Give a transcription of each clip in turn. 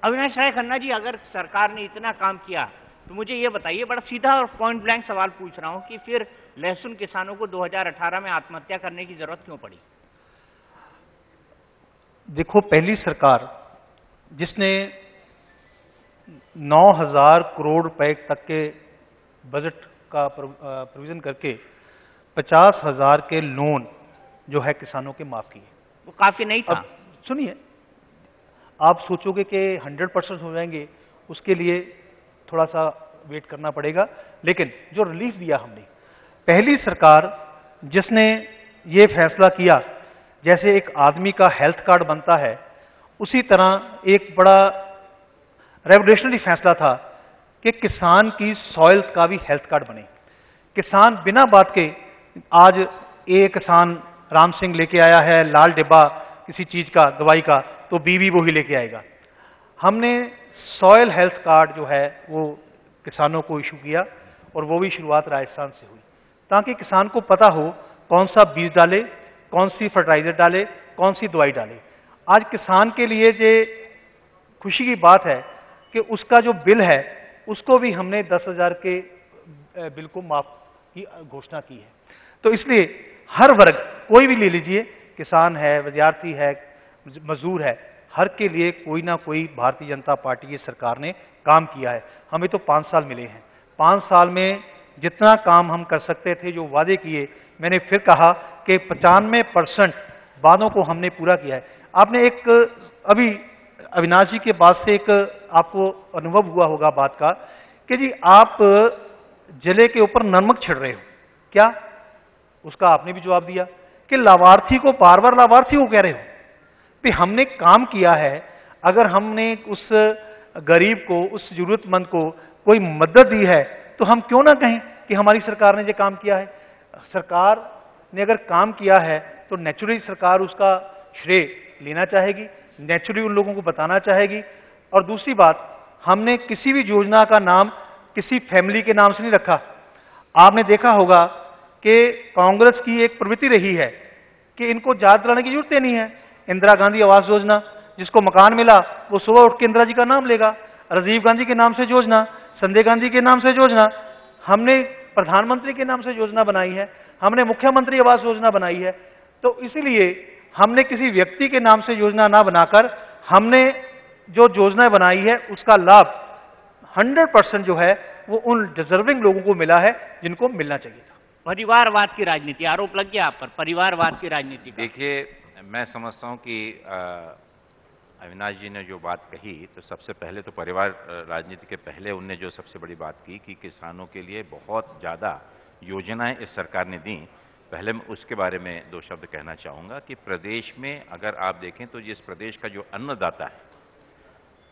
अविनाश राय खन्ना जी, अगर सरकार ने इतना काम किया तो मुझे ये बताइए, बड़ा सीधा और पॉइंट ब्लैंक सवाल पूछ रहा हूं कि फिर लहसुन किसानों को 2018 में आत्महत्या करने की जरूरत क्यों पड़ी? देखो, पहली सरकार जिसने 9,000 करोड़ रुपए तक के बजट का प्रोविजन करके 50,000 के लोन जो है किसानों के माफ किए, वो काफी नहीं था। अब सुनिए, आप सोचोगे कि 100% हो जाएंगे, उसके लिए थोड़ा सा वेट करना पड़ेगा, लेकिन जो रिलीफ दिया हमने, पहली सरकार जिसने ये फैसला किया, जैसे एक आदमी का हेल्थ कार्ड बनता है, उसी तरह एक बड़ा रेवोल्यूशनरी फैसला था कि किसान की सॉइल्स का भी हेल्थ कार्ड बने। किसान बिना बात के, आज एक किसान राम सिंह लेके आया है लाल डिब्बा किसी चीज का, दवाई का, तो बीवी वो ही लेके आएगा। हमने सॉयल हेल्थ कार्ड जो है वो किसानों को इशू किया, और वो भी शुरुआत राजस्थान से हुई, ताकि किसान को पता हो कौन सा बीज डाले, कौन सी फर्टिलाइजर डाले, कौन सी दवाई डाले। आज किसान के लिए ये खुशी की बात है कि उसका जो बिल है उसको भी हमने 10,000 के बिल को माफ की घोषणा की है। तो इसलिए हर वर्ग, कोई भी ले लीजिए, किसान है, विद्यार्थी है, मजदूर है, हर के लिए कोई ना कोई भारतीय जनता पार्टी की सरकार ने काम किया है। हमें तो 5 साल मिले हैं, 5 साल में जितना काम हम कर सकते थे, जो वादे किए, मैंने फिर कहा कि 95% वादों को हमने पूरा किया है। आपने एक अभी अविनाश जी के बाद से एक आपको अनुभव हुआ होगा बात का कि जी आप जले के ऊपर नमक छिड़ रहे हो क्या, उसका आपने भी जवाब दिया कि लाभार्थी को बार बार लाभार्थी को कह रहे हो। भी हमने काम किया है, अगर हमने उस गरीब को, उस जरूरतमंद को कोई मदद दी है, तो हम क्यों ना कहें कि हमारी सरकार ने ये काम किया है। सरकार ने अगर काम किया है तो नेचुरली सरकार उसका श्रेय लेना चाहेगी, नेचुरली उन लोगों को बताना चाहेगी। और दूसरी बात, हमने किसी भी योजना का नाम किसी फैमिली के नाम से नहीं रखा। आपने देखा होगा कि कांग्रेस की एक प्रवृत्ति रही है कि इनको याद दिलाने की जरूरत नहीं है। इंदिरा गांधी आवास योजना, जिसको मकान मिला वो सुबह उठ के इंदिरा जी का नाम लेगा। राजीव गांधी के नाम से योजना, संजय गांधी के नाम से योजना, हमने प्रधानमंत्री के नाम से योजना बनाई है, हमने मुख्यमंत्री आवास योजना बनाई है। तो इसीलिए हमने किसी व्यक्ति के नाम से योजना ना बनाकर हमने जो योजना बनाई है उसका लाभ 100% जो है वो उन डिजर्विंग लोगों को मिला है जिनको मिलना चाहिए था। परिवारवाद की राजनीति, आरोप लग गया आप पर परिवारवाद की राजनीति। देखिए, मैं समझता हूं कि अविनाश जी ने जो बात कही, तो सबसे पहले तो परिवार राजनीति के पहले उनने जो सबसे बड़ी बात की कि किसानों के लिए बहुत ज़्यादा योजनाएं इस सरकार ने दी। पहले मैं उसके बारे में 2 शब्द कहना चाहूँगा कि प्रदेश में अगर आप देखें तो जिस प्रदेश का जो अन्नदाता है,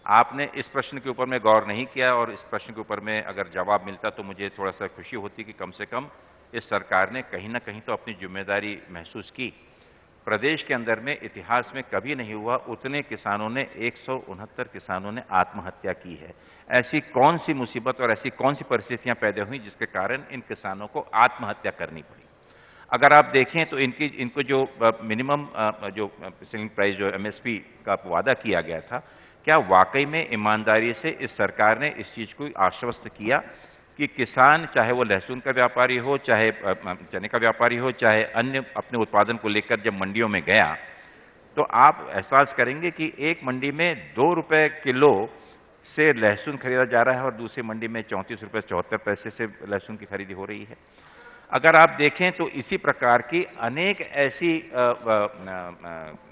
आपने इस प्रश्न के ऊपर में गौर नहीं किया, और इस प्रश्न के ऊपर में अगर जवाब मिलता तो मुझे थोड़ा सा खुशी होती कि कम से कम इस सरकार ने कहीं ना कहीं तो अपनी जिम्मेदारी महसूस की। प्रदेश के अंदर में इतिहास में कभी नहीं हुआ उतने किसानों ने, 169 किसानों ने आत्महत्या की है। ऐसी कौन सी मुसीबत और ऐसी कौन सी परिस्थितियां पैदा हुई जिसके कारण इन किसानों को आत्महत्या करनी पड़ी। अगर आप देखें तो इनको जो मिनिमम जो सेलिंग प्राइस, जो एमएसपी का वादा किया गया था, क्या वाकई में ईमानदारी से इस सरकार ने इस चीज को आश्वस्त किया कि किसान, चाहे वो लहसुन का व्यापारी हो, चाहे चने का व्यापारी हो, चाहे अन्य अपने उत्पादन को लेकर जब मंडियों में गया, तो आप एहसास करेंगे कि एक मंडी में 2 रुपए किलो से लहसुन खरीदा जा रहा है और दूसरी मंडी में 34 रुपए 74 पैसे से लहसुन की खरीदी हो रही है। अगर आप देखें तो इसी प्रकार की अनेक ऐसी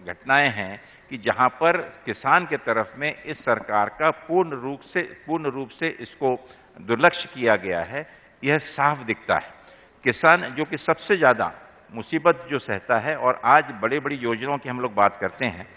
घटनाएं हैं कि जहां पर किसान के तरफ में इस सरकार का पूर्ण रूप से इसको दुर्लक्ष्य किया गया है। यह साफ दिखता है। किसान जो कि सबसे ज्यादा मुसीबत जो सहता है, और आज बड़ी बड़ी योजनाओं की हम लोग बात करते हैं,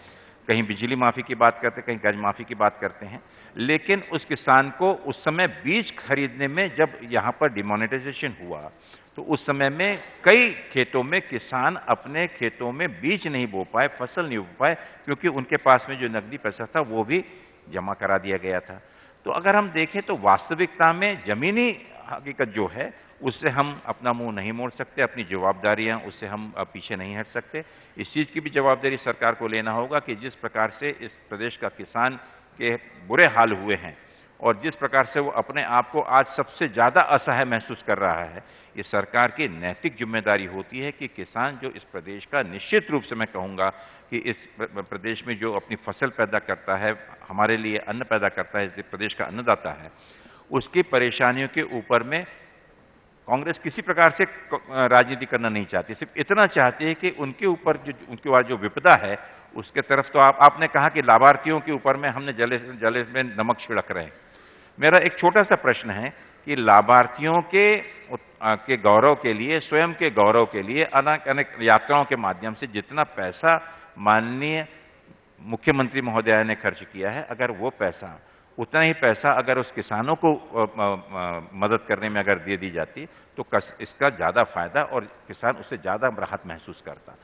कहीं बिजली माफी की बात करते हैं, कहीं कर्ज माफी की बात करते हैं, लेकिन उस किसान को उस समय बीज खरीदने में, जब यहां पर डिमोनेटाइजेशन हुआ, तो उस समय में कई खेतों में किसान अपने खेतों में बीज नहीं बो पाए, फसल नहीं बो पाए, क्योंकि उनके पास में जो नकदी पैसा था वो भी जमा करा दिया गया था। तो अगर हम देखें तो वास्तविकता में जमीनी हकीकत जो है उससे हम अपना मुंह नहीं मोड़ सकते, अपनी जवाबदारियां उससे हम पीछे नहीं हट सकते। इस चीज की भी जवाबदारी सरकार को लेना होगा कि जिस प्रकार से इस प्रदेश का किसान के बुरे हाल हुए हैं और जिस प्रकार से वो अपने आप को आज सबसे ज्यादा असहाय महसूस कर रहा है, ये सरकार की नैतिक जिम्मेदारी होती है कि किसान जो इस प्रदेश का निश्चित रूप से मैं कहूंगा कि इस प्रदेश में जो अपनी फसल पैदा करता है, हमारे लिए अन्न पैदा करता है, इस प्रदेश का अन्नदाता है, उसकी परेशानियों के ऊपर में कांग्रेस किसी प्रकार से राजनीति करना नहीं चाहती। सिर्फ इतना चाहती है कि उनके ऊपर उनके ऊपर जो विपदा है उसके तरफ तो आपने कहा कि लाभार्थियों के ऊपर में हमने जले में नमक छिड़क रहे हैं। मेरा एक छोटा सा प्रश्न है कि लाभार्थियों के गौरव के लिए, स्वयं के गौरव के लिए अनेक यात्राओं के माध्यम से जितना पैसा माननीय मुख्यमंत्री महोदया ने खर्च किया है, अगर वो पैसा, उतना ही पैसा अगर उस किसानों को मदद करने में अगर दे दी जाती तो इसका ज्यादा फायदा और किसान उससे ज्यादा राहत महसूस करता।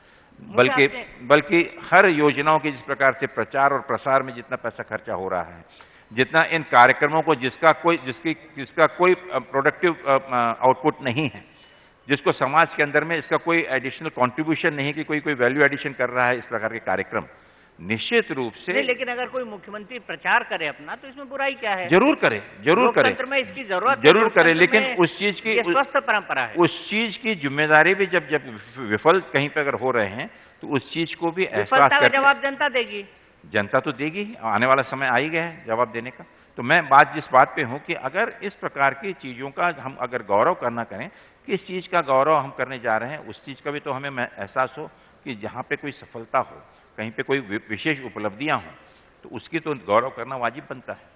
बल्कि हर योजनाओं के जिस प्रकार से प्रचार और प्रसार में जितना पैसा खर्चा हो रहा है, जितना इन कार्यक्रमों को जिसका कोई प्रोडक्टिव आउटपुट नहीं है, जिसको समाज के अंदर में इसका कोई एडिशनल कंट्रीब्यूशन नहीं कि कोई वैल्यू एडिशन कर रहा है, इस प्रकार के कार्यक्रम निश्चित रूप से नहीं, लेकिन अगर कोई मुख्यमंत्री प्रचार करे अपना तो इसमें बुराई क्या है? जरूर करे, लोकतंत्र में इसकी जरूरत जरूर करे, लेकिन उस चीज की स्वस्थ परंपरा है। उस चीज की जिम्मेदारी भी जब विफल कहीं पे अगर हो रहे हैं तो उस चीज को भी एहसास करके जवाब जनता देगी। जनता तो देगी, आने वाला समय आ ही गया है जवाब देने का। तो मैं जिस बात पे हूं कि अगर इस प्रकार की चीजों का हम अगर गौरव करना करें, किस चीज का गौरव हम करने जा रहे हैं, उस चीज का भी तो हमें एहसास हो कि जहां पे कोई सफलता हो, कहीं पे कोई विशेष उपलब्धियां हो, तो उसकी तो गौरव करना वाजिब बनता है।